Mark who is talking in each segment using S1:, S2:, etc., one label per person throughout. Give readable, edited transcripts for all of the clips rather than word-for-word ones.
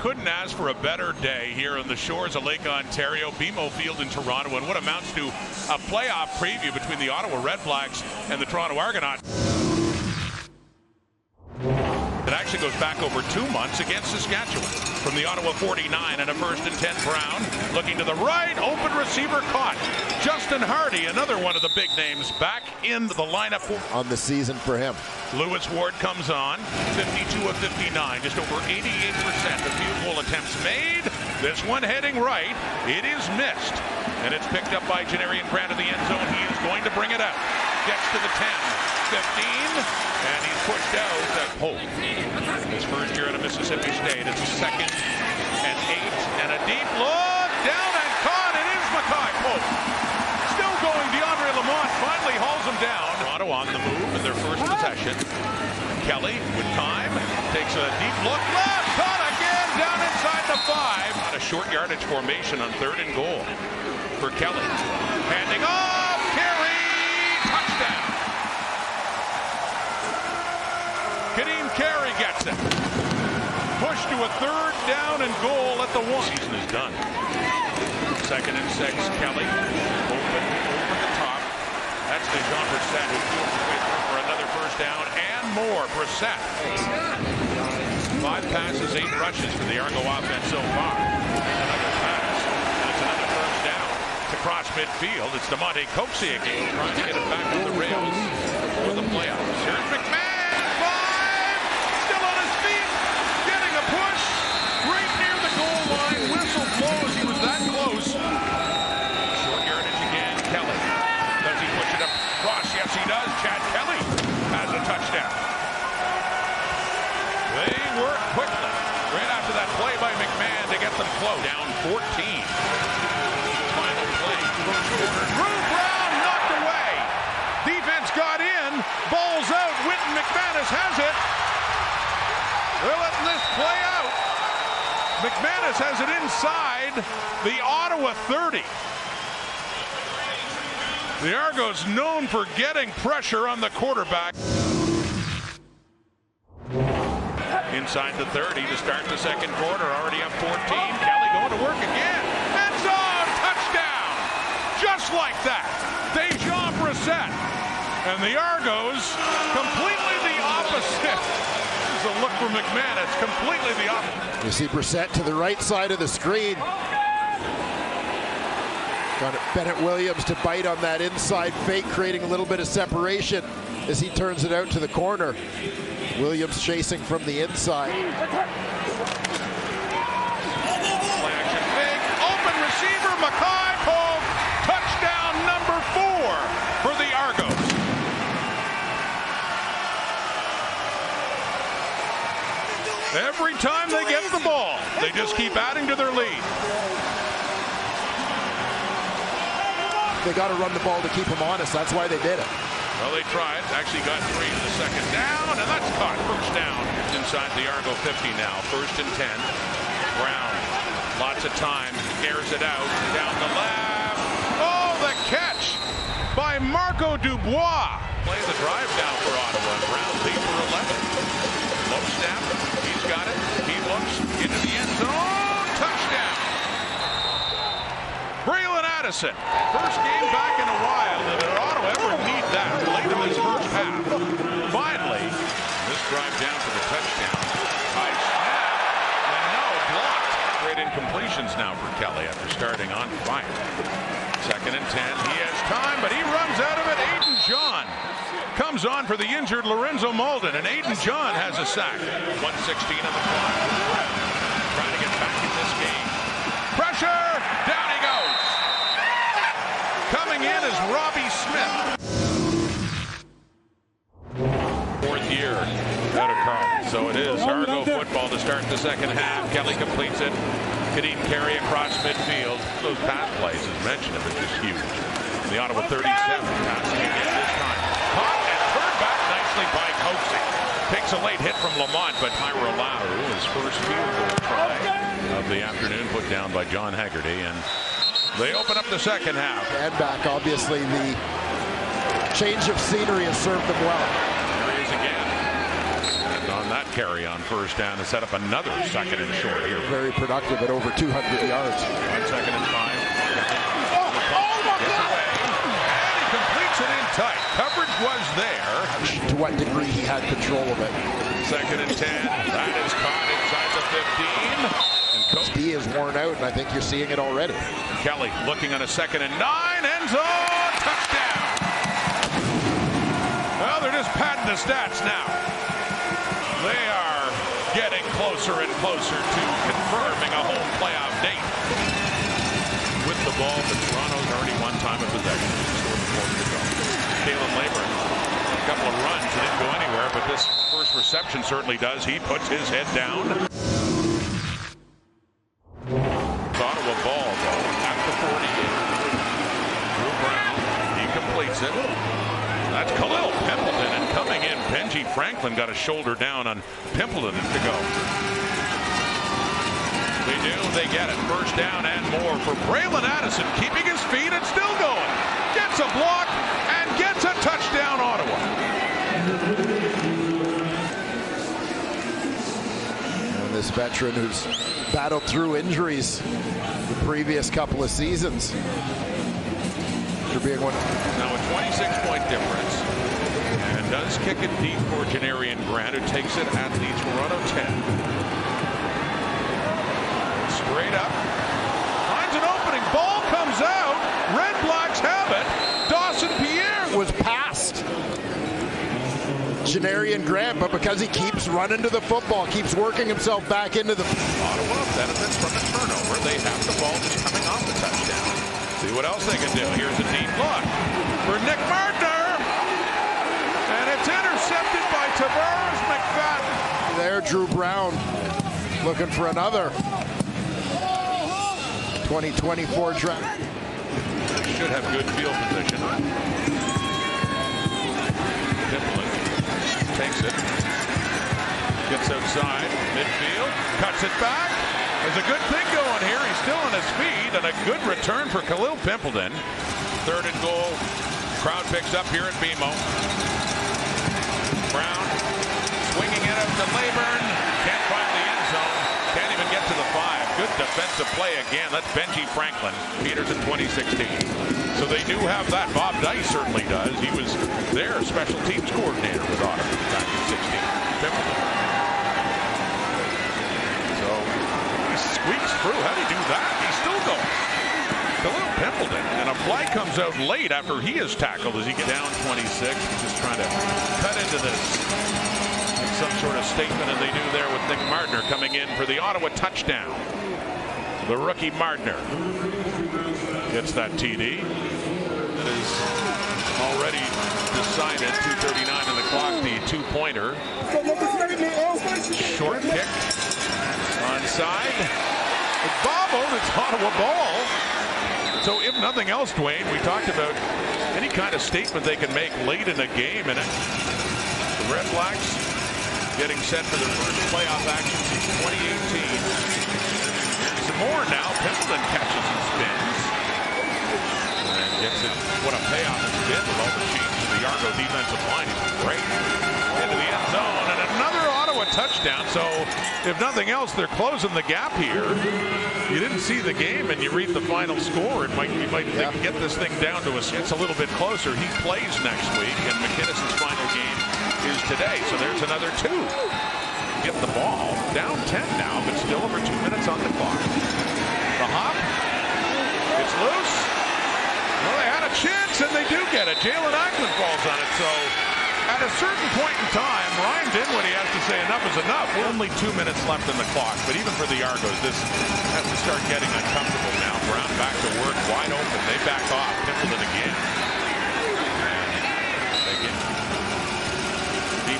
S1: couldn't ask for a better day here on the shores of Lake Ontario, BMO Field in Toronto, and what amounts to a playoff preview between the Ottawa Redblacks and the Toronto Argonauts. It actually goes back over 2 months against Saskatchewan. From the Ottawa 49 and a 1st and 10 Brown. Looking to the right, open receiver caught. Justin Hardy, another one of the big names, back in the lineup
S2: on the season for him.
S1: Lewis Ward comes on, 52 of 59, just over 88% of field goal attempts made. This one heading right, it is missed. And it's picked up by Janarian Grant in the end zone. He is going to bring it out. Gets to the 10, 15, and he's pushed out at Holt. His first year at a Mississippi State. It's a 2nd and 8, and a deep look, down and caught. It is Mackay Holt. Still going, DeAndre Lamont finally hauls him down. Ottawa on the move in their first possession. Kelly with time, takes a deep look, left, caught again, down inside the 5. A short yardage formation on 3rd and goal for Kelly. Handing off, Carey, touchdown. Kadeem Carey gets it. Push to a 3rd down and goal at the 1. Season is done. 2nd and 6, Kelly, open over the top. That's Jean Brissett who feels his way through for another 1st down and more. Brissett. 5 passes, 8 rushes for the Argo offense so far. Another pass, and it's another 1st down. It's across midfield. It's DeMonte Coxie again, trying to get it back on the rails for the playoffs. Here's McMahon, 5, still on his feet, getting a push, right near the goal line. Whistle blows, he was that close. Short yardage again, Kelly. Does he push it up across? Yes, he does. Chad Kelly has a touchdown. They work quickly right after that play by McMahon to get them close. Down 14. Final play. Drew Brown knocked away. Defense got in. Ball's out. Wynton McManus has it. They're letting this play out. McManus has it inside the Ottawa 30. The Argos known for getting pressure on the quarterback. Inside the 30 to start the 2nd quarter, already up 14. Kelly going to work again. End zone, touchdown! Just like that, Jean Brissett. And the Argos, completely the opposite. This is a look for McManus, completely the opposite.
S2: You see Brissett to the right side of the screen. Got Bennett Williams to bite on that inside fake, creating a little bit of separation as he turns it out to the corner. Williams chasing from the inside.
S1: Play action big, open receiver, Mackay Holt, touchdown number 4 for the Argos. Every time they get the ball, they just keep adding to their lead.
S2: They got to run the ball to keep them honest. That's why they did it.
S1: Well, they tried. Actually got 3 to the 2nd down, and that's caught. 1st down inside the Argo 50 now. 1st and 10. Brown, lots of time, airs it out, down the left. Oh, the catch by Marco Dubois. Play the drive down for Ottawa. Brown lead for 11. Low snap, he's got it. He looks into the end zone. Touchdown. Braylon Addison, first game back in a while. Did Ottawa ever need that late in this 1st half? Finally, this drive down for the touchdown. High snap, and no, blocked. Great incompletions now for Kelly after starting on fire. 2nd and 10, he has time, but he runs out of it. Aiden John comes on for the injured Lorenzo Malden, and Aiden John has a sack. 1:16 on the clock. Trying to get back in this game. Pressure, down he goes. Coming in is Robbie Smith. 4th year out of Carl. So it is Argo football to start the 2nd half. Kelly completes it. Kadeem Carey across midfield. Those pass plays, as mentioned, have been just huge. The Ottawa 37 passing again this time. Caught and turned back nicely by Coxie. Takes a late hit from Lamont, but Tyra Lau, his first field goal try of the afternoon, put down by John Haggerty, and they open up the 2nd half.
S2: And back, obviously, the change of scenery has served them well.
S1: There he is again. And on that carry on first down to set up another second and short here.
S2: Very productive at over 200 yards.
S1: 1 second and 5. Gets away. And he completes it in tight. Coverage was there.
S2: To what degree he had control of it.
S1: 2nd and 10. That is caught inside the 15. And
S2: D is worn out, and I think you're seeing it already.
S1: Kelly looking on a 2nd and 9. End zone. Touchdown. Well, they're just padding the stats now. They are getting closer and closer to confirming a home playoff date. With the ball, but Toronto's already one time of possession. Kalen Labour, a couple of runs, it didn't go anywhere, but this first reception certainly does. He puts his head down. Ottawa ball, though, at the 48. Drew Brown, he completes it. That's Khalil Pimpleton, and coming in, Benji Franklin got a shoulder down on Pimpleton to go. They do, they get it. First down and more for Braylon Addison, keeping his feet and still going. Gets a block and gets a touchdown, Ottawa.
S2: And this veteran who's battled through injuries the previous couple of seasons. After being one.
S1: Now a 26-point difference. And does kick it deep for Janarian Grant, who takes it at the Toronto 10. Straight up. Finds an opening. Ball comes out. Redblacks have it. Dawson Pierre
S2: was past Janarian Grant, but because he keeps running to the football, keeps working himself back into the...
S1: Ottawa benefits from a turnover. They have the ball just coming off the touchdown. See what else they can do. Here's a deep look for Nick Martner. And it's intercepted by Tavares McFadden.
S2: There, Drew Brown looking for another 2024 draft.
S1: Should have good field position. Pimpleton takes it. Gets outside midfield. Cuts it back. There's a good thing going here. He's still on his feet, and a good return for Khalil Pimpleton. 3rd and goal. Crowd picks up here at BMO. Brown swinging it out to Leyburn. Can't find the end zone. Can't even get to the 5. Good defensive play again. That's Benji Franklin. Peters in 2016. So they do have that. Bob Dice certainly does. He was their special teams coordinator with Ottawa back in 16. Pimpleton. So he squeaks through. How did he do that? He's still going. Khalil Pimpleton. And a flag comes out late after he is tackled as he gets down 26. He's just trying to cut into this. Some sort of statement, and they do there with Nick Martner coming in for the Ottawa touchdown. The rookie Martner gets that TD. That is already decided. 2:39 on the clock. The 2-pointer. Short kick. Onside. It bobbled. It's Ottawa ball. So if nothing else, Dwayne, we talked about any kind of statement they can make late in a game, and the Redblacks getting set for their first playoff action since 2018. Some more now. Pimpleton catches and spins. And gets it. What a payoff it's been with all the changes to the Argos defensive line. He's great. Into the end zone. And another Ottawa touchdown. So if nothing else, they're closing the gap here. You didn't see the game and you read the final score. You might get this thing down to it's a little bit closer. He plays next week, and McKinnis's final game is today. So there's another 2. Get the ball. Down 10 now, but still over 2 minutes on the clock. The hop. It's loose. Well, they had a chance, and they do get it. Jalen Ackman falls on it. So at a certain point in time, Ryan Dinwiddie has to say enough is enough. Only 2 minutes left in the clock. But even for the Argos, this has to start getting uncomfortable now. Brown back to work, wide open. They back off. Pimpleton again.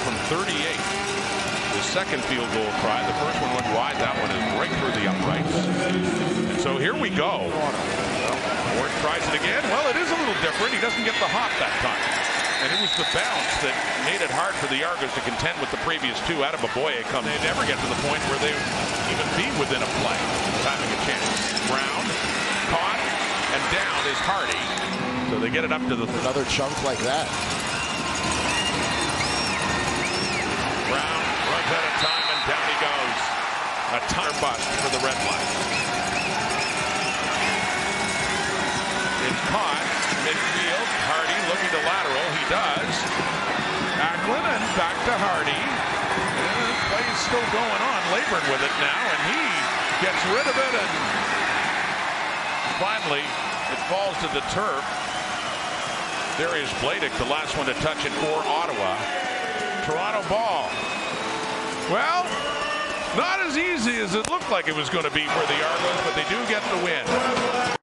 S1: From 38. The second field goal try. The first one went wide. That one is right through the uprights. And so here we go. Ward tries it again. Well, it is a little different. He doesn't get the hop that time. And it was the bounce that made it hard for the Argos to contend with the previous 2. Out of Boye come. They never get to the point where they even be within a play. Having a chance. Brown caught and down is Hardy. So they get it up to the
S2: another chunk like that.
S1: Brown runs out of find a lateral. He does. Acklin and back to Hardy. Play's still going on. Laboring with it now, and he gets rid of it, and finally it falls to the turf. There is Bladick, the last one to touch it for Ottawa. Toronto ball. Well, not as easy as it looked like it was going to be for the Argos, but they do get the win.